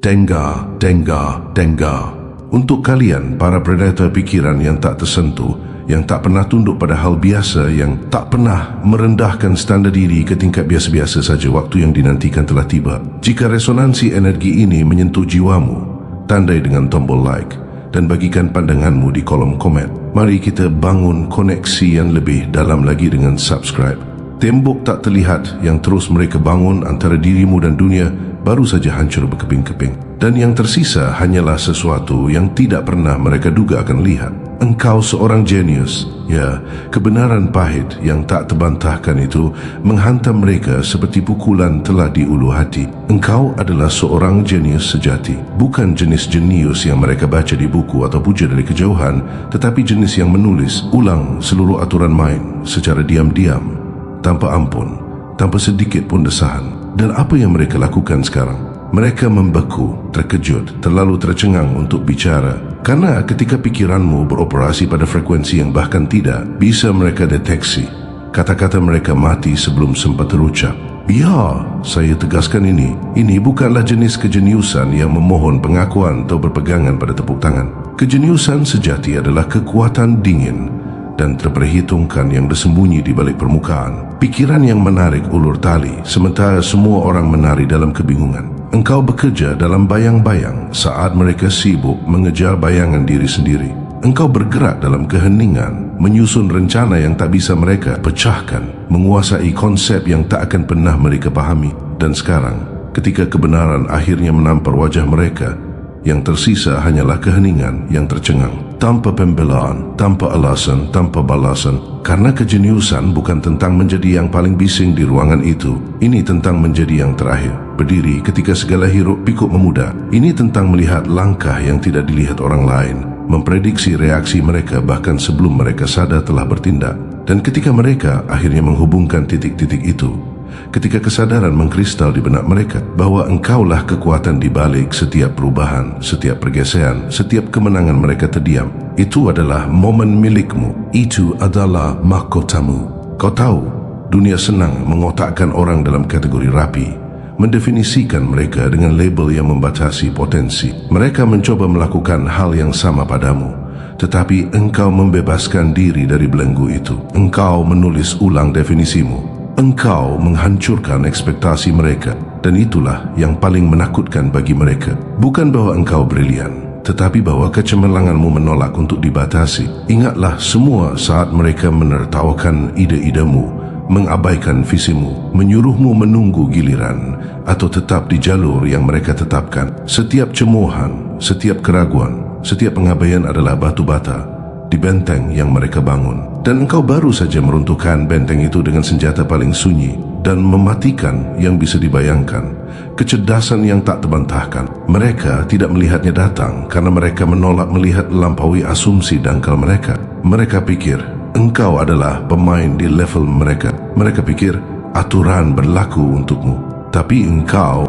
Tengah. Untuk kalian, para predator pikiran yang tak tersentuh, yang tak pernah tunduk pada hal biasa, yang tak pernah merendahkan standar diri ke tingkat biasa-biasa saja, waktu yang dinantikan telah tiba. Jika resonansi energi ini menyentuh jiwamu, tandai dengan tombol like dan bagikan pandanganmu di kolom komen. Mari kita bangun koneksi yang lebih dalam lagi dengan subscribe. Tembok tak terlihat yang terus mereka bangun antara dirimu dan dunia baru saja hancur berkeping-keping, dan yang tersisa hanyalah sesuatu yang tidak pernah mereka duga akan lihat. Engkau seorang jenius. Ya, kebenaran pahit yang tak terbantahkan itu menghantam mereka seperti pukulan telah di ulu hati. Engkau adalah seorang jenius sejati, bukan jenis jenius yang mereka baca di buku atau puja dari kejauhan, tetapi jenis yang menulis ulang seluruh aturan main secara diam-diam, tanpa ampun, tanpa sedikit pun desahan. Dan apa yang mereka lakukan sekarang? Mereka membeku, terkejut, terlalu tercengang untuk bicara. Karena ketika pikiranmu beroperasi pada frekuensi yang bahkan tidak bisa mereka deteksi, kata-kata mereka mati sebelum sempat terucap. Ya, saya tegaskan ini bukanlah jenis kejeniusan yang memohon pengakuan atau berpegangan pada tepuk tangan. Kejeniusan sejati adalah kekuatan dingin dan terperhitungkan yang bersembunyi di balik permukaan. Pikiran yang menarik ulur tali, sementara semua orang menari dalam kebingungan. Engkau bekerja dalam bayang-bayang saat mereka sibuk mengejar bayangan diri sendiri. Engkau bergerak dalam keheningan, menyusun rencana yang tak bisa mereka pecahkan, menguasai konsep yang tak akan pernah mereka pahami. Dan sekarang, ketika kebenaran akhirnya menampar wajah mereka, yang tersisa hanyalah keheningan yang tercengang, tanpa pembelaan, tanpa alasan, tanpa balasan. Karena kejeniusan bukan tentang menjadi yang paling bising di ruangan itu. Ini tentang menjadi yang terakhir, berdiri ketika segala hiruk pikuk memudah. Ini tentang melihat langkah yang tidak dilihat orang lain, memprediksi reaksi mereka bahkan sebelum mereka sadar telah bertindak. Dan ketika mereka akhirnya menghubungkan titik-titik itu, ketika kesadaran mengkristal di benak mereka bahwa engkaulah kekuatan di balik setiap perubahan, setiap pergeseran, setiap kemenangan mereka terdiam, itu adalah momen milikmu. Itu adalah mahkotamu. Kau tahu, dunia senang mengotakkan orang dalam kategori rapi, mendefinisikan mereka dengan label yang membatasi potensi. Mereka mencoba melakukan hal yang sama padamu, tetapi engkau membebaskan diri dari belenggu itu. Engkau menulis ulang definisimu. Engkau menghancurkan ekspektasi mereka, dan itulah yang paling menakutkan bagi mereka. Bukan bahwa engkau brilian, tetapi bahwa kecemerlanganmu menolak untuk dibatasi. Ingatlah semua saat mereka menertawakan ide-idemu, mengabaikan visimu, menyuruhmu menunggu giliran, atau tetap di jalur yang mereka tetapkan. Setiap cemohan, setiap keraguan, setiap pengabaian adalah batu bata di benteng yang mereka bangun. Dan engkau baru saja meruntuhkan benteng itu dengan senjata paling sunyi dan mematikan yang bisa dibayangkan. Kecerdasan yang tak terbantahkan. Mereka tidak melihatnya datang karena mereka menolak melihat melampaui asumsi dangkal mereka. Mereka pikir engkau adalah pemain di level mereka. Mereka pikir aturan berlaku untukmu. Tapi engkau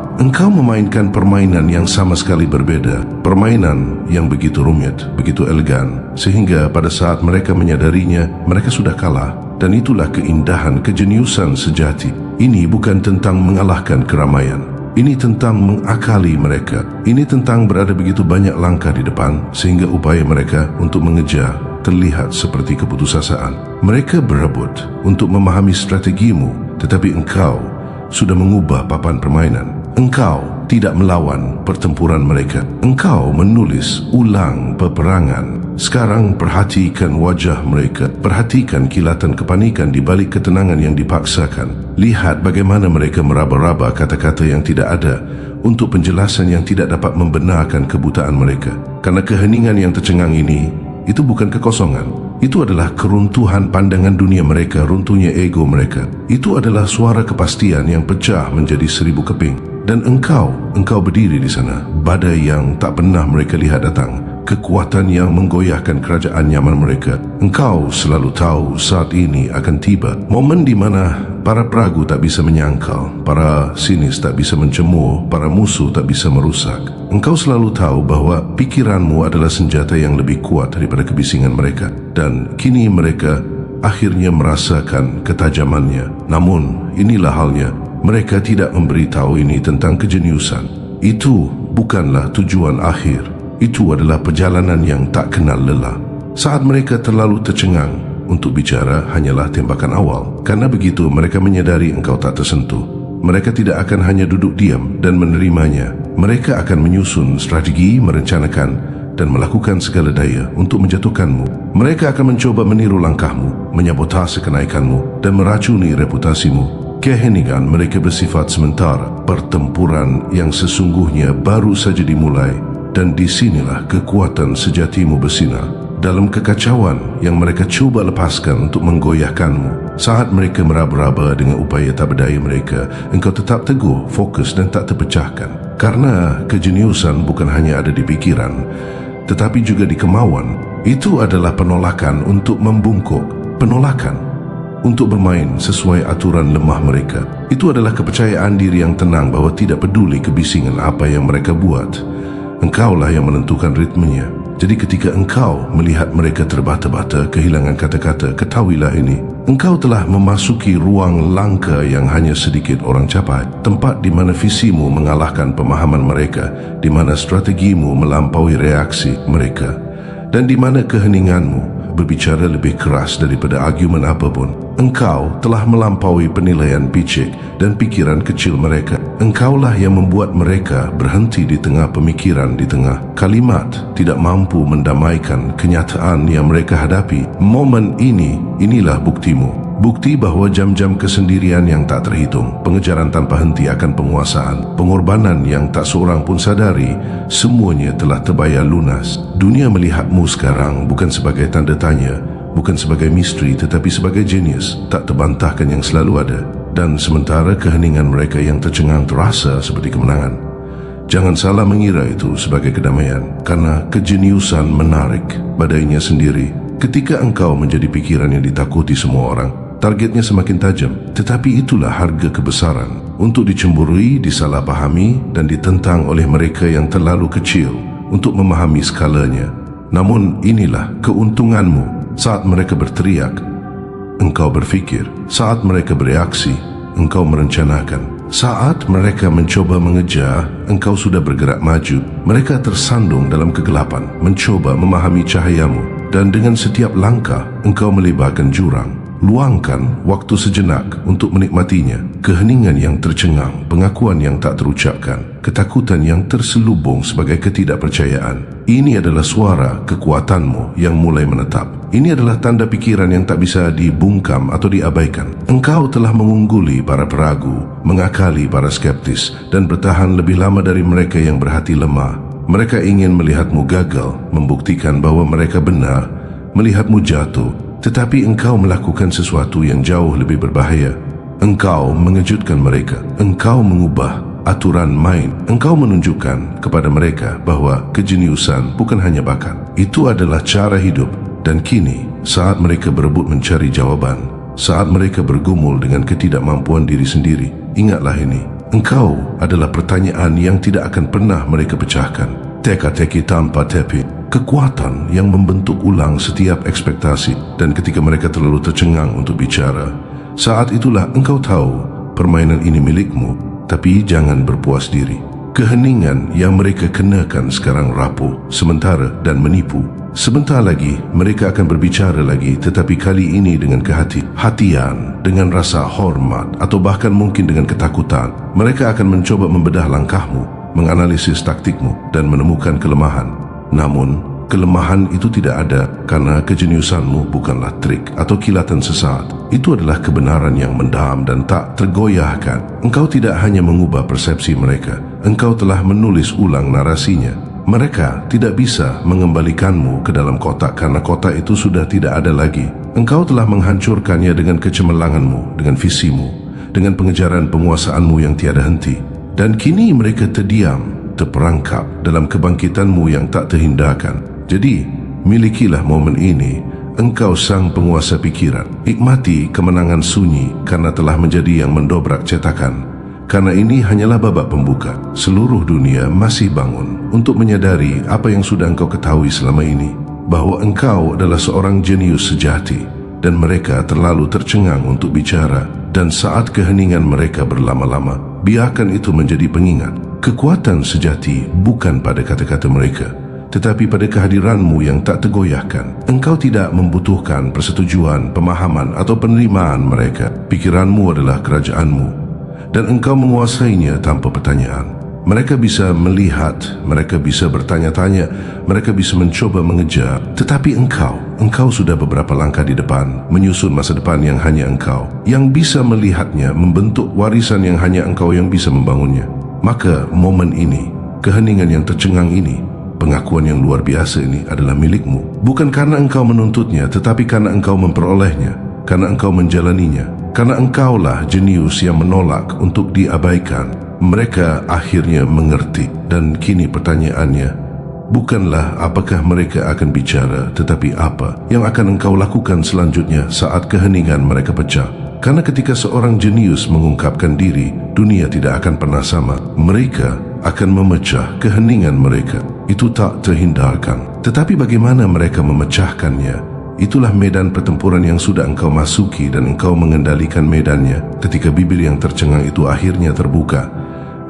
memainkan permainan yang sama sekali berbeda. Permainan yang begitu rumit, begitu elegan, sehingga pada saat mereka menyadarinya, mereka sudah kalah. Dan itulah keindahan kejeniusan sejati. Ini bukan tentang mengalahkan keramaian. Ini tentang mengakali mereka. Ini tentang berada begitu banyak langkah di depan, sehingga upaya mereka untuk mengejar terlihat seperti keputusasaan. Mereka berebut untuk memahami strategimu, tetapi engkau sudah mengubah papan permainan. Engkau tidak melawan pertempuran mereka. Engkau menulis ulang peperangan. Sekarang perhatikan wajah mereka. Perhatikan kilatan kepanikan di balik ketenangan yang dipaksakan. Lihat bagaimana mereka meraba-raba kata-kata yang tidak ada untuk penjelasan yang tidak dapat membenarkan kebutaan mereka. Karena keheningan yang tercengang ini, itu bukan kekosongan. Itu adalah keruntuhan pandangan dunia mereka, runtuhnya ego mereka. Itu adalah suara kepastian yang pecah menjadi 1000 keping. Dan engkau berdiri di sana, badai yang tak pernah mereka lihat datang, kekuatan yang menggoyahkan kerajaan nyaman mereka. Engkau selalu tahu saat ini akan tiba, momen di mana para peragu tak bisa menyangkal, para sinis tak bisa mencemooh, para musuh tak bisa merusak. Engkau selalu tahu bahwa pikiranmu adalah senjata yang lebih kuat daripada kebisingan mereka. Dan kini mereka akhirnya merasakan ketajamannya. Namun inilah halnya, mereka tidak memberitahu ini tentang kejeniusan. Itu bukanlah tujuan akhir. Itu adalah perjalanan yang tak kenal lelah. Saat mereka terlalu tercengang untuk bicara hanyalah tembakan awal. Karena begitu mereka menyadari engkau tak tersentuh. Mereka tidak akan hanya duduk diam dan menerimanya. Mereka akan menyusun strategi, merencanakan dan melakukan segala daya untuk menjatuhkanmu. Mereka akan mencoba meniru langkahmu, menyabotase kenaikanmu dan meracuni reputasimu. Keheningan mereka bersifat sementara. Pertempuran yang sesungguhnya baru saja dimulai, dan di sinilah kekuatan sejatimu bersinar. Dalam kekacauan yang mereka cuba lepaskan untuk menggoyahkanmu, saat mereka meraba-raba dengan upaya tak berdaya mereka, engkau tetap teguh, fokus dan tak terpecahkan. Karena kejeniusan bukan hanya ada di pikiran, tetapi juga di kemauan. Itu adalah penolakan untuk membungkuk, penolakan untuk bermain sesuai aturan lemah mereka. Itu adalah kepercayaan diri yang tenang bahwa tidak peduli kebisingan apa yang mereka buat, engkaulah yang menentukan ritmenya. Jadi ketika engkau melihat mereka terbata-bata, kehilangan kata-kata, ketahuilah ini: engkau telah memasuki ruang langka yang hanya sedikit orang capai. Tempat di mana visimu mengalahkan pemahaman mereka, di mana strategimu melampaui reaksi mereka, dan di mana keheninganmu berbicara lebih keras daripada argumen apapun. Engkau telah melampaui penilaian picik dan pikiran kecil mereka. Engkaulah yang membuat mereka berhenti di tengah pemikiran, di tengah kalimat tidak mampu mendamaikan kenyataan yang mereka hadapi. Momen inilah buktimu. Bukti bahawa jam-jam kesendirian yang tak terhitung, pengejaran tanpa henti akan penguasaan, pengorbanan yang tak seorang pun sadari, semuanya telah terbayar lunas. Dunia melihatmu sekarang bukan sebagai tanda tanya, bukan sebagai misteri, tetapi sebagai jenius tak terbantahkan yang selalu ada. Dan sementara keheningan mereka yang tercengang terasa seperti kemenangan, jangan salah mengira itu sebagai kedamaian, karena kejeniusan menarik badainya sendiri. Ketika engkau menjadi pikiran yang ditakuti semua orang, targetnya semakin tajam. Tetapi itulah harga kebesaran, untuk dicemburui, disalahpahami dan ditentang oleh mereka yang terlalu kecil untuk memahami skalanya. Namun inilah keuntunganmu. Saat mereka berteriak, engkau berfikir. Saat mereka bereaksi, engkau merencanakan. Saat mereka mencoba mengejar, engkau sudah bergerak maju. Mereka tersandung dalam kegelapan, mencoba memahami cahayamu, dan dengan setiap langkah, engkau melebarkan jurang. Luangkan waktu sejenak untuk menikmatinya. Keheningan yang tercengang, pengakuan yang tak terucapkan, ketakutan yang terselubung sebagai ketidakpercayaan. Ini adalah suara kekuatanmu yang mulai menetap. Ini adalah tanda pikiran yang tak bisa dibungkam atau diabaikan. Engkau telah mengungguli para peragu, mengakali para skeptis, dan bertahan lebih lama dari mereka yang berhati lemah. Mereka ingin melihatmu gagal, membuktikan bahwa mereka benar, melihatmu jatuh. Tetapi engkau melakukan sesuatu yang jauh lebih berbahaya. Engkau mengejutkan mereka. Engkau mengubah aturan main. Engkau menunjukkan kepada mereka bahawa kejeniusan bukan hanya bakat. Itu adalah cara hidup. Dan kini, saat mereka berebut mencari jawaban, saat mereka bergumul dengan ketidakmampuan diri sendiri, ingatlah ini: engkau adalah pertanyaan yang tidak akan pernah mereka pecahkan. Teka-teki tanpa tepi, kekuatan yang membentuk ulang setiap ekspektasi. Dan ketika mereka terlalu tercengang untuk bicara, saat itulah engkau tahu permainan ini milikmu. Tapi jangan berpuas diri. Keheningan yang mereka kenakan sekarang rapuh, sementara dan menipu. Sebentar lagi mereka akan berbicara lagi, tetapi kali ini dengan kehati-hatian, dengan rasa hormat, atau bahkan mungkin dengan ketakutan. Mereka akan mencoba membedah langkahmu, menganalisis taktikmu dan menemukan kelemahan. Namun, kelemahan itu tidak ada, karena kejeniusanmu bukanlah trik atau kilatan sesaat. Itu adalah kebenaran yang mendalam dan tak tergoyahkan. Engkau tidak hanya mengubah persepsi mereka, engkau telah menulis ulang narasinya. Mereka tidak bisa mengembalikanmu ke dalam kotak, karena kotak itu sudah tidak ada lagi. Engkau telah menghancurkannya dengan kecemerlanganmu, dengan visimu, dengan pengejaran penguasaanmu yang tiada henti. Dan kini mereka terdiam, terperangkap dalam kebangkitanmu yang tak terhindarkan. Jadi, milikilah momen ini. Engkau sang penguasa pikiran. Nikmati kemenangan sunyi, karena telah menjadi yang mendobrak cetakan. Karena ini hanyalah babak pembuka. Seluruh dunia masih bangun untuk menyadari apa yang sudah engkau ketahui selama ini, bahawa engkau adalah seorang jenius sejati. Dan mereka terlalu tercengang untuk bicara. Dan saat keheningan mereka berlama-lama, biarkan itu menjadi pengingat Kekuatan sejati bukan pada kata-kata mereka, tetapi pada kehadiranmu yang tak tergoyahkan. Engkau tidak membutuhkan persetujuan, pemahaman atau penerimaan mereka. Pikiranmu adalah kerajaanmu dan engkau menguasainya tanpa pertanyaan. Mereka bisa melihat, mereka bisa bertanya-tanya, mereka bisa mencoba mengejar, tetapi engkau sudah beberapa langkah di depan, menyusun masa depan yang hanya engkau yang bisa melihatnya, membentuk warisan yang hanya engkau yang bisa membangunnya. Maka momen ini, keheningan yang tercengang ini, pengakuan yang luar biasa ini adalah milikmu. Bukan karena engkau menuntutnya, tetapi karena engkau memperolehnya, karena engkau menjalaninya, karena engkaulah jenius yang menolak untuk diabaikan. Mereka akhirnya mengerti, dan kini pertanyaannya bukanlah apakah mereka akan bicara, tetapi apa yang akan engkau lakukan selanjutnya saat keheningan mereka pecah. Karena ketika seorang jenius mengungkapkan diri, dunia tidak akan pernah sama. Mereka akan memecah keheningan mereka. Itu tak terhindarkan. Tetapi bagaimana mereka memecahkannya? Itulah medan pertempuran yang sudah engkau masuki dan engkau mengendalikan medannya. Ketika bibir yang tercengang itu akhirnya terbuka,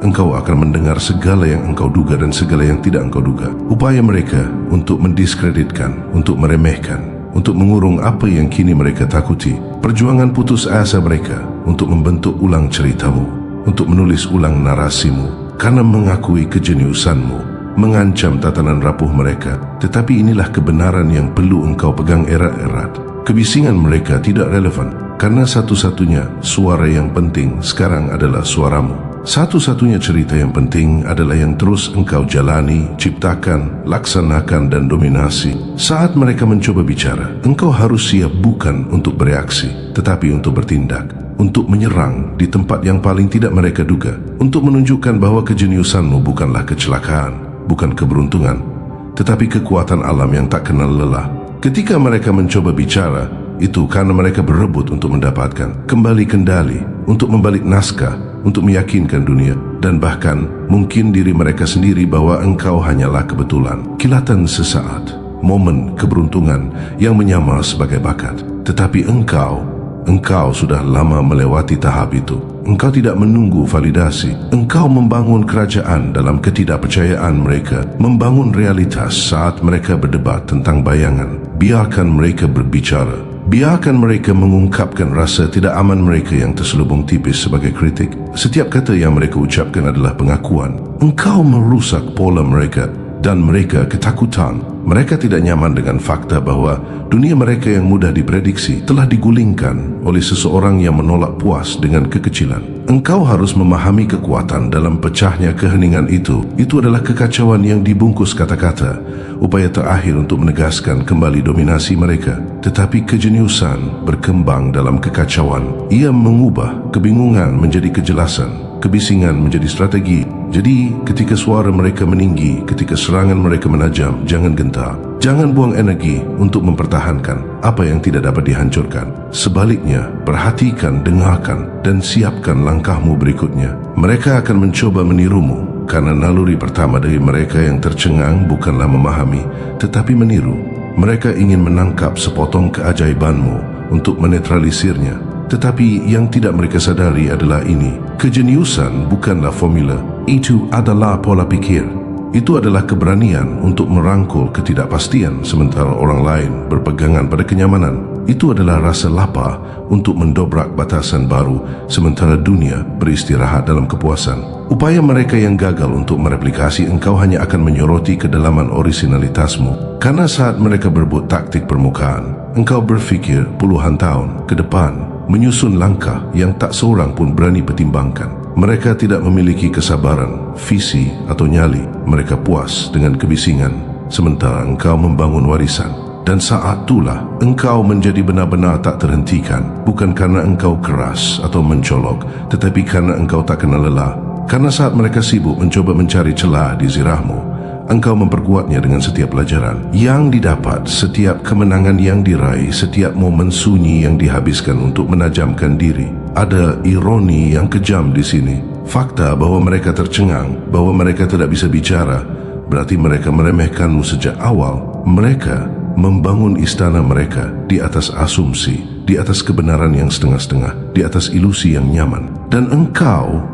engkau akan mendengar segala yang engkau duga dan segala yang tidak engkau duga. Upaya mereka untuk mendiskreditkan, untuk meremehkan, untuk mengurung apa yang kini mereka takuti. Perjuangan putus asa mereka untuk membentuk ulang ceritamu, untuk menulis ulang narasimu, karena mengakui kejeniusanmu, mengancam tatanan rapuh mereka. Tetapi inilah kebenaran yang perlu engkau pegang erat-erat. Kebisingan mereka tidak relevan, karena satu-satunya suara yang penting sekarang adalah suaramu. Satu-satunya cerita yang penting adalah yang terus engkau jalani, ciptakan, laksanakan dan dominasi. Saat mereka mencoba bicara, engkau harus siap bukan untuk bereaksi, tetapi untuk bertindak, untuk menyerang di tempat yang paling tidak mereka duga, untuk menunjukkan bahwa kejeniusanmu bukanlah kecelakaan, bukan keberuntungan, tetapi kekuatan alam yang tak kenal lelah. Ketika mereka mencoba bicara, itu karena mereka berebut untuk mendapatkan kembali kendali, untuk membalik naskah, untuk meyakinkan dunia dan bahkan mungkin diri mereka sendiri bahwa engkau hanyalah kebetulan, kilatan sesaat, momen keberuntungan yang menyamar sebagai bakat. Tetapi engkau sudah lama melewati tahap itu. Engkau tidak menunggu validasi. Engkau membangun kerajaan dalam ketidakpercayaan mereka, membangun realitas saat mereka berdebat tentang bayangan. Biarkan mereka berbicara. Biarkan mereka mengungkapkan rasa tidak aman mereka yang terselubung tipis sebagai kritik. Setiap kata yang mereka ucapkan adalah pengakuan. Engkau merusak pola mereka dan mereka ketakutan. Mereka tidak nyaman dengan fakta bahwa dunia mereka yang mudah diprediksi telah digulingkan oleh seseorang yang menolak puas dengan kekecilan. Engkau harus memahami kekuatan dalam pecahnya keheningan itu. Itu adalah kekacauan yang dibungkus kata-kata, upaya terakhir untuk menegaskan kembali dominasi mereka. Tetapi kejeniusan berkembang dalam kekacauan. Ia mengubah kebingungan menjadi kejelasan, kebisingan menjadi strategi. Jadi ketika suara mereka meninggi, ketika serangan mereka menajam, jangan gentar. Jangan buang energi untuk mempertahankan apa yang tidak dapat dihancurkan. Sebaliknya, perhatikan, dengarkan dan siapkan langkahmu berikutnya. Mereka akan mencoba menirumu, karena naluri pertama dari mereka yang tercengang bukanlah memahami, tetapi meniru. Mereka ingin menangkap sepotong keajaibanmu untuk menetralisirnya. Tetapi yang tidak mereka sadari adalah ini: kejeniusan bukanlah formula. Itu adalah pola pikir. Itu adalah keberanian untuk merangkul ketidakpastian sementara orang lain berpegangan pada kenyamanan. Itu adalah rasa lapar untuk mendobrak batasan baru sementara dunia beristirahat dalam kepuasan. Upaya mereka yang gagal untuk mereplikasi engkau hanya akan menyoroti kedalaman orisinalitasmu. Karena saat mereka berebut taktik permukaan, engkau berfikir puluhan tahun ke depan, menyusun langkah yang tak seorang pun berani pertimbangkan. Mereka tidak memiliki kesabaran, visi atau nyali. Mereka puas dengan kebisingan, sementara engkau membangun warisan. Dan saat itulah engkau menjadi benar-benar tak terhentikan, bukan karena engkau keras atau mencolok, tetapi karena engkau tak kenal lelah. Karena saat mereka sibuk mencoba mencari celah di zirahmu, engkau memperkuatnya dengan setiap pelajaran yang didapat, setiap kemenangan yang diraih, setiap momen sunyi yang dihabiskan untuk menajamkan diri. Ada ironi yang kejam di sini. Fakta bahwa mereka tercengang, bahwa mereka tidak bisa bicara, berarti mereka meremehkanmu sejak awal. Mereka membangun istana mereka di atas asumsi, di atas kebenaran yang setengah-setengah, di atas ilusi yang nyaman. Dan engkau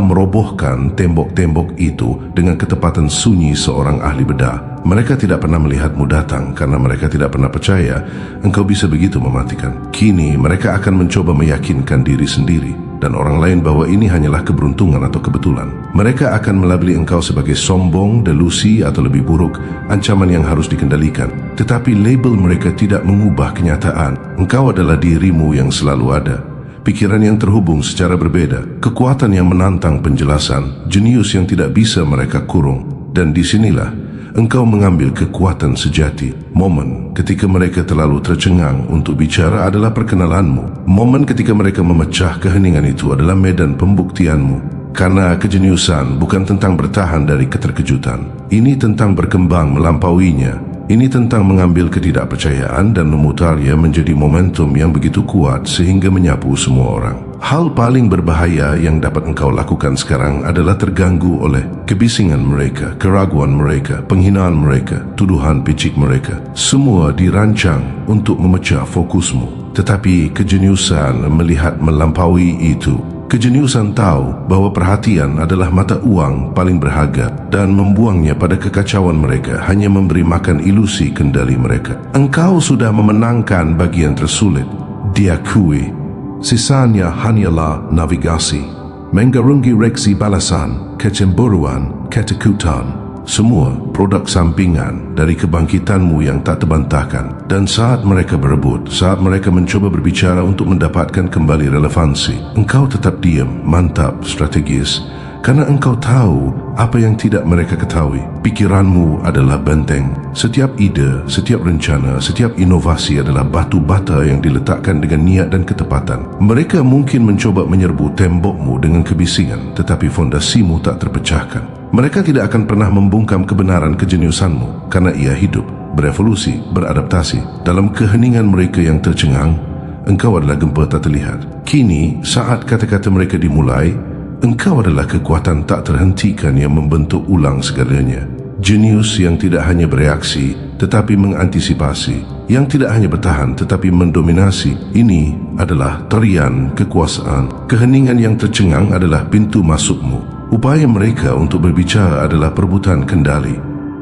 merobohkan tembok-tembok itu dengan ketepatan sunyi seorang ahli bedah. Mereka tidak pernah melihatmu datang karena mereka tidak pernah percaya engkau bisa begitu mematikan. Kini mereka akan mencoba meyakinkan diri sendiri dan orang lain bahwa ini hanyalah keberuntungan atau kebetulan. Mereka akan melabeli engkau sebagai sombong, delusi, atau lebih buruk, ancaman yang harus dikendalikan. Tetapi label mereka tidak mengubah kenyataan. Engkau adalah dirimu yang selalu ada. Pikiran yang terhubung secara berbeda, kekuatan yang menantang penjelasan, jenius yang tidak bisa mereka kurung. Dan disinilah engkau mengambil kekuatan sejati. Momen ketika mereka terlalu tercengang untuk bicara adalah perkenalanmu. Momen ketika mereka memecah keheningan itu adalah medan pembuktianmu. Karena kejeniusan bukan tentang bertahan dari keterkejutan. Ini tentang berkembang melampauinya. Ini tentang mengambil ketidakpercayaan dan memutarnya menjadi momentum yang begitu kuat sehingga menyapu semua orang. Hal paling berbahaya yang dapat engkau lakukan sekarang adalah terganggu oleh kebisingan mereka, keraguan mereka, penghinaan mereka, tuduhan picik mereka. Semua dirancang untuk memecah fokusmu. Tetapi kejeniusan melihat melampaui itu. Kejeniusan tahu bahwa perhatian adalah mata uang paling berharga dan membuangnya pada kekacauan mereka hanya memberi makan ilusi kendali mereka. Engkau sudah memenangkan bagian tersulit. Diakui, sisanya hanyalah navigasi. Mengarungi reaksi balasan, kecemburuan, ketakutan. Semua produk sampingan dari kebangkitanmu yang tak terbantahkan. Dan saat mereka berebut, saat mereka mencoba berbicara untuk mendapatkan kembali relevansi, engkau tetap diam, mantap, strategis. Karena engkau tahu apa yang tidak mereka ketahui. Pikiranmu adalah benteng. Setiap ide, setiap rencana, setiap inovasi adalah batu bata yang diletakkan dengan niat dan ketepatan. Mereka mungkin mencoba menyerbu tembokmu dengan kebisingan, tetapi fondasimu tak terpecahkan. Mereka tidak akan pernah membungkam kebenaran kejeniusanmu karena ia hidup, berevolusi, beradaptasi. Dalam keheningan mereka yang tercengang, engkau adalah gempa tak terlihat. Kini, saat kata-kata mereka dimulai, engkau adalah kekuatan tak terhentikan yang membentuk ulang segalanya. Jenius yang tidak hanya bereaksi tetapi mengantisipasi, yang tidak hanya bertahan tetapi mendominasi. Ini adalah tarian kekuasaan. Keheningan yang tercengang adalah pintu masukmu. Upaya mereka untuk berbicara adalah perebutan kendali,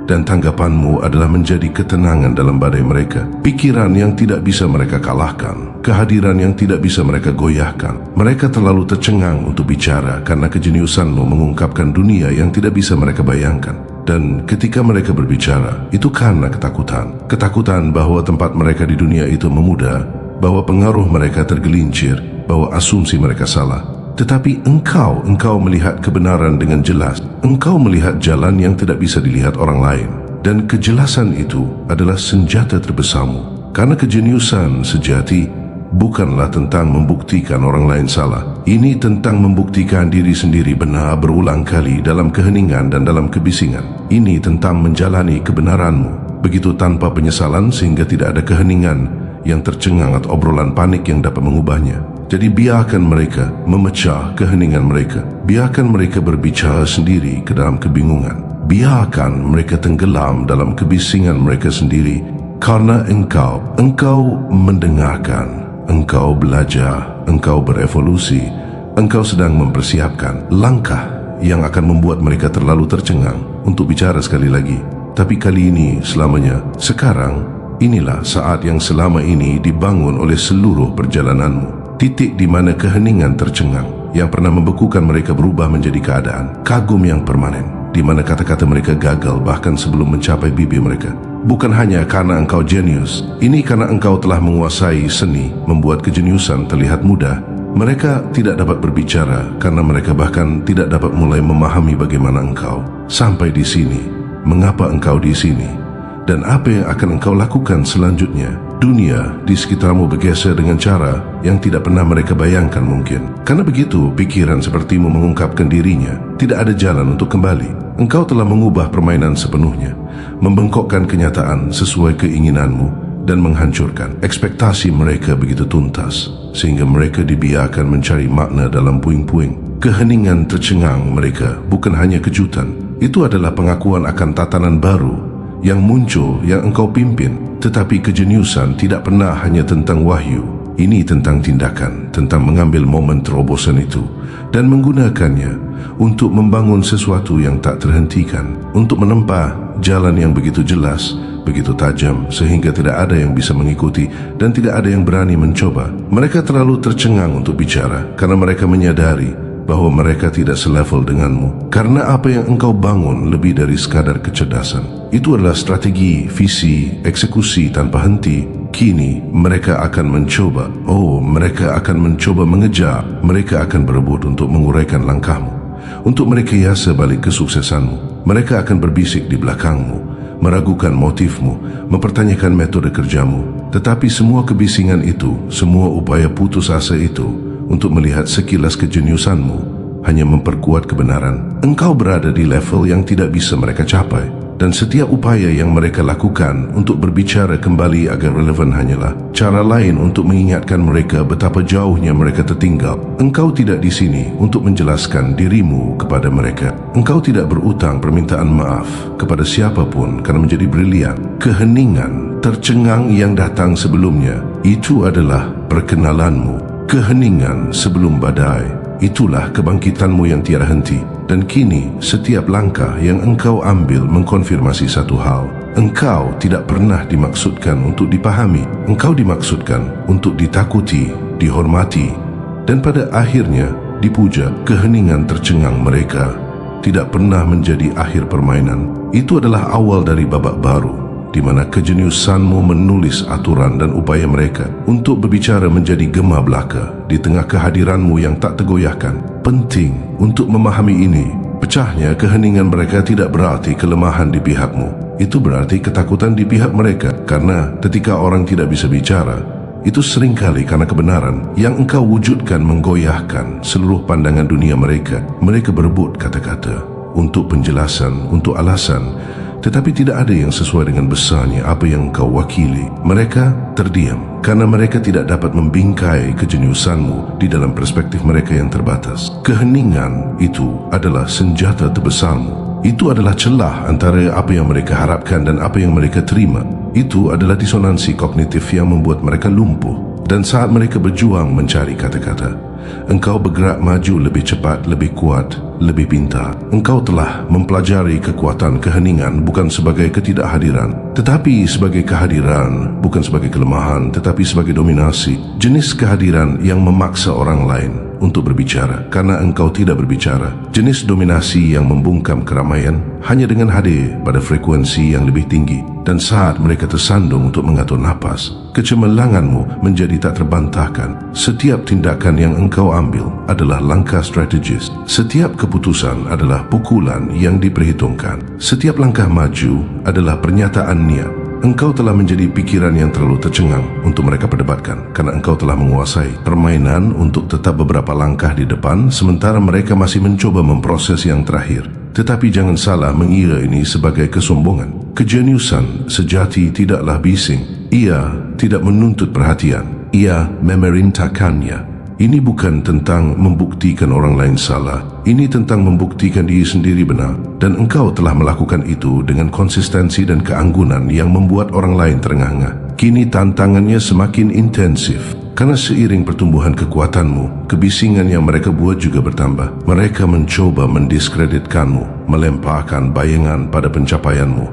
dan tanggapanmu adalah menjadi ketenangan dalam badai mereka. Pikiran yang tidak bisa mereka kalahkan, kehadiran yang tidak bisa mereka goyahkan. Mereka terlalu tercengang untuk bicara karena kejeniusanmu mengungkapkan dunia yang tidak bisa mereka bayangkan. Dan ketika mereka berbicara, itu karena ketakutan. Ketakutan bahwa tempat mereka di dunia itu memudar, bahwa pengaruh mereka tergelincir, bahwa asumsi mereka salah. Tetapi engkau melihat kebenaran dengan jelas. Engkau melihat jalan yang tidak bisa dilihat orang lain. Dan kejelasan itu adalah senjata terbesarmu. Karena kejeniusan sejati bukanlah tentang membuktikan orang lain salah. Ini tentang membuktikan diri sendiri benar berulang kali dalam keheningan dan dalam kebisingan. Ini tentang menjalani kebenaranmu begitu tanpa penyesalan sehingga tidak ada keheningan yang tercengang atau obrolan panik yang dapat mengubahnya. Jadi biarkan mereka memecah keheningan mereka. Biarkan mereka berbicara sendiri ke dalam kebingungan. Biarkan mereka tenggelam dalam kebisingan mereka sendiri. Karena engkau mendengarkan, engkau belajar, engkau berevolusi, engkau sedang mempersiapkan langkah yang akan membuat mereka terlalu tercengang untuk bicara sekali lagi. Tapi kali ini selamanya, sekarang, inilah saat yang selama ini dibangun oleh seluruh perjalananmu. Titik di mana keheningan tercengang yang pernah membekukan mereka berubah menjadi keadaan kagum yang permanen, di mana kata-kata mereka gagal bahkan sebelum mencapai bibir mereka. Bukan hanya karena engkau jenius, ini karena engkau telah menguasai seni membuat kejeniusan terlihat mudah. Mereka tidak dapat berbicara karena mereka bahkan tidak dapat mulai memahami bagaimana engkau sampai di sini, mengapa engkau di sini, dan apa yang akan engkau lakukan selanjutnya. Dunia di sekitarmu bergeser dengan cara yang tidak pernah mereka bayangkan mungkin. Karena begitu pikiran sepertimu mengungkapkan dirinya, tidak ada jalan untuk kembali. Engkau telah mengubah permainan sepenuhnya, membengkokkan kenyataan sesuai keinginanmu dan menghancurkan ekspektasi mereka begitu tuntas sehingga mereka dibiarkan mencari makna dalam puing-puing. Keheningan tercengang mereka bukan hanya kejutan, itu adalah pengakuan akan tatanan baru yang muncul yang engkau pimpin. Tetapi kejeniusan tidak pernah hanya tentang wahyu. Ini tentang tindakan, tentang mengambil momen terobosan itu dan menggunakannya untuk membangun sesuatu yang tak terhentikan, untuk menempa jalan yang begitu jelas, begitu tajam sehingga tidak ada yang bisa mengikuti dan tidak ada yang berani mencoba. Mereka terlalu tercengang untuk bicara karena mereka menyadari bahwa mereka tidak selevel denganmu. Karena apa yang engkau bangun lebih dari sekadar kecerdasan. Itu adalah strategi, visi, eksekusi tanpa henti. Kini mereka akan mencoba. Mereka akan mencoba mengejar. Mereka akan berebut untuk menguraikan langkahmu, untuk merekayasa balik kesuksesanmu. Mereka akan berbisik di belakangmu, meragukan motifmu, mempertanyakan metode kerjamu. Tetapi semua kebisingan itu, semua upaya putus asa itu untuk melihat sekilas kejeniusanmu hanya memperkuat kebenaran. Engkau berada di level yang tidak bisa mereka capai. Dan setiap upaya yang mereka lakukan untuk berbicara kembali agar relevan hanyalah cara lain untuk mengingatkan mereka betapa jauhnya mereka tertinggal. Engkau tidak di sini untuk menjelaskan dirimu kepada mereka. Engkau tidak berutang permintaan maaf kepada siapapun karena menjadi brilian. Keheningan, tercengang yang datang sebelumnya, itu adalah perkenalanmu. Keheningan sebelum badai, itulah kebangkitanmu yang tiada henti. Dan kini setiap langkah yang engkau ambil mengkonfirmasi satu hal. Engkau tidak pernah dimaksudkan untuk dipahami. Engkau dimaksudkan untuk ditakuti, dihormati, dan pada akhirnya dipuja. Keheningan tercengang mereka tidak pernah menjadi akhir permainan. Itu adalah awal dari babak baru, di mana kejeniusanmu menulis aturan dan upaya mereka untuk berbicara menjadi gema belaka di tengah kehadiranmu yang tak tergoyahkan. Penting untuk memahami ini. Pecahnya keheningan mereka tidak berarti kelemahan di pihakmu. Itu berarti ketakutan di pihak mereka, karena ketika orang tidak bisa bicara, itu seringkali karena kebenaran yang engkau wujudkan menggoyahkan seluruh pandangan dunia mereka. Mereka berebut kata-kata untuk penjelasan, untuk alasan, tetapi tidak ada yang sesuai dengan besarnya apa yang kau wakili. Mereka terdiam karena mereka tidak dapat membingkai kejeniusanmu di dalam perspektif mereka yang terbatas. Keheningan itu adalah senjata terbesarmu. Itu adalah celah antara apa yang mereka harapkan dan apa yang mereka terima. Itu adalah disonansi kognitif yang membuat mereka lumpuh. Dan saat mereka berjuang mencari kata-kata, engkau bergerak maju lebih cepat, lebih kuat, lebih pintar. Engkau telah mempelajari kekuatan keheningan bukan sebagai ketidakhadiran, tetapi sebagai kehadiran, bukan sebagai kelemahan, tetapi sebagai dominasi. Jenis kehadiran yang memaksa orang lain untuk berbicara karena engkau tidak berbicara. Jenis dominasi yang membungkam keramaian hanya dengan hadir pada frekuensi yang lebih tinggi. Dan saat mereka tersandung untuk mengatur napas, kecemerlanganmu menjadi tak terbantahkan. Setiap tindakan yang engkau ambil adalah langkah strategis. Setiap keputusan adalah pukulan yang diperhitungkan. Setiap langkah maju adalah pernyataan niat. Engkau telah menjadi pikiran yang terlalu tercengang untuk mereka perdebatkan, karena engkau telah menguasai permainan untuk tetap beberapa langkah di depan sementara mereka masih mencoba memproses yang terakhir. Tetapi jangan salah mengira ini sebagai kesombongan. Kejeniusan sejati tidaklah bising. Ia tidak menuntut perhatian. Ia memerintahkannya. Ini bukan tentang membuktikan orang lain salah. Ini tentang membuktikan diri sendiri benar. Dan engkau telah melakukan itu dengan konsistensi dan keanggunan yang membuat orang lain terengah-engah. Kini tantangannya semakin intensif. Karena seiring pertumbuhan kekuatanmu, kebisingan yang mereka buat juga bertambah. Mereka mencoba mendiskreditkanmu, melemparkan bayangan pada pencapaianmu,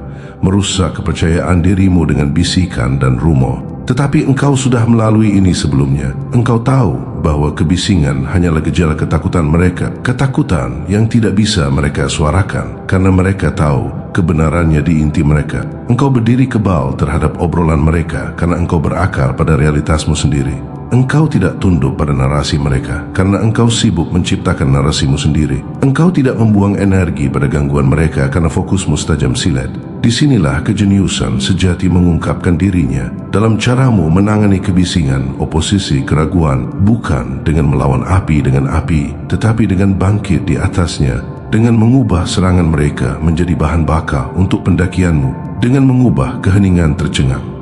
merusak kepercayaan dirimu dengan bisikan dan rumor. Tetapi engkau sudah melalui ini sebelumnya. Engkau tahu bahwa kebisingan hanyalah gejala ketakutan mereka. Ketakutan yang tidak bisa mereka suarakan karena mereka tahu kebenarannya di inti mereka. Engkau berdiri kebal terhadap obrolan mereka karena engkau berakar pada realitasmu sendiri. Engkau tidak tunduk pada narasi mereka karena engkau sibuk menciptakan narasimu sendiri. Engkau tidak membuang energi pada gangguan mereka karena fokusmu setajam silet. Disinilah kejeniusan sejati mengungkapkan dirinya dalam caramu menangani kebisingan, oposisi, keraguan, bukan dengan melawan api dengan api, tetapi dengan bangkit di atasnya, dengan mengubah serangan mereka menjadi bahan bakar untuk pendakianmu, dengan mengubah keheningan tercengang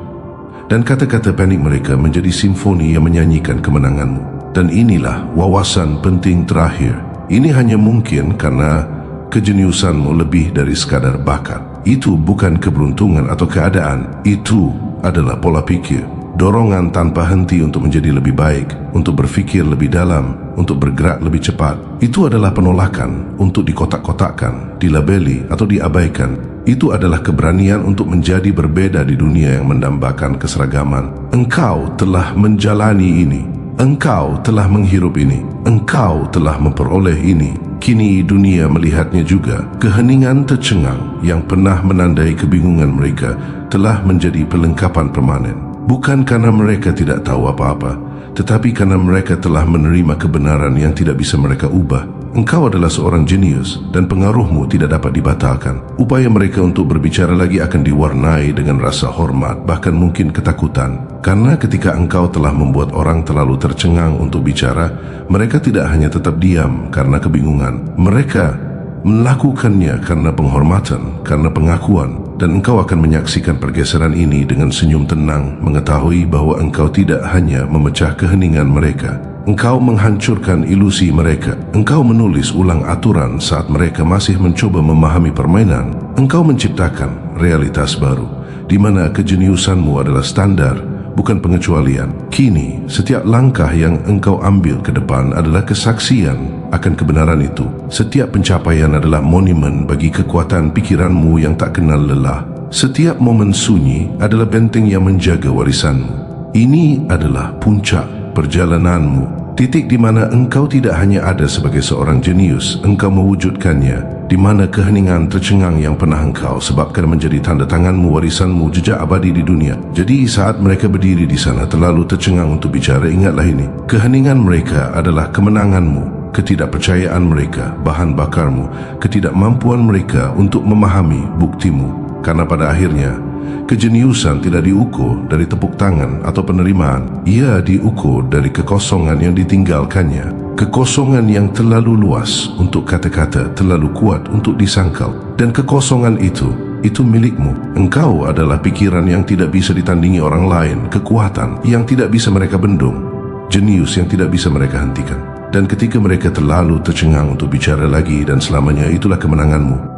dan kata-kata panik mereka menjadi simfoni yang menyanyikan kemenanganmu. Dan inilah wawasan penting terakhir. Ini hanya mungkin karena kejeniusanmu lebih dari sekadar bakat. Itu bukan keberuntungan atau keadaan. Itu adalah pola pikir. dorongan tanpa henti untuk menjadi lebih baik, untuk berfikir lebih dalam, untuk bergerak lebih cepat. Itu adalah penolakan untuk dikotak-kotakkan, dilabeli atau diabaikan. Itu adalah keberanian untuk menjadi berbeda di dunia yang mendambakan keseragaman. Engkau telah menjalani ini. Engkau telah menghirup ini. Engkau telah memperoleh ini. Kini dunia melihatnya juga. Keheningan tercengang yang pernah menandai kebingungan mereka telah menjadi pelengkapan permanen. Bukan karena mereka tidak tahu apa-apa, tetapi karena mereka telah menerima kebenaran yang tidak bisa mereka ubah. Engkau adalah seorang jenius dan pengaruhmu tidak dapat dibatalkan. Upaya mereka untuk berbicara lagi akan diwarnai dengan rasa hormat, bahkan mungkin ketakutan. Karena ketika engkau telah membuat orang terlalu tercengang untuk bicara, mereka tidak hanya tetap diam karena kebingungan. Mereka melakukannya karena penghormatan, karena pengakuan. Dan engkau akan menyaksikan pergeseran ini dengan senyum tenang, mengetahui bahwa engkau tidak hanya memecah keheningan mereka. Engkau menghancurkan ilusi mereka. Engkau menulis ulang aturan saat mereka masih mencoba memahami permainan. Engkau menciptakan realitas baru, di mana kejeniusanmu adalah standar, bukan pengecualian. Kini, setiap langkah yang engkau ambil ke depan adalah kesaksian akan kebenaran itu. Setiap pencapaian adalah monumen bagi kekuatan pikiranmu yang tak kenal lelah. Setiap momen sunyi adalah benteng yang menjaga warisanmu. Ini adalah puncak perjalananmu, titik di mana engkau tidak hanya ada sebagai seorang jenius, engkau mewujudkannya, di mana keheningan tercengang yang pernah engkau sebabkan menjadi tanda tanganmu, warisanmu, jejak abadi di dunia. Jadi saat mereka berdiri di sana terlalu tercengang untuk bicara, ingatlah ini. Keheningan mereka adalah kemenanganmu, ketidakpercayaan mereka, bahan bakarmu, ketidakmampuan mereka untuk memahami buktimu. Karena pada akhirnya, kejeniusan tidak diukur dari tepuk tangan atau penerimaan. Ia diukur dari kekosongan yang ditinggalkannya. Kekosongan yang terlalu luas untuk kata-kata, terlalu kuat untuk disangkal. Dan kekosongan itu milikmu. Engkau adalah pikiran yang tidak bisa ditandingi orang lain, kekuatan yang tidak bisa mereka bendung, jenius yang tidak bisa mereka hentikan. Dan ketika mereka terlalu tercengang untuk bicara lagi dan selamanya, itulah kemenanganmu.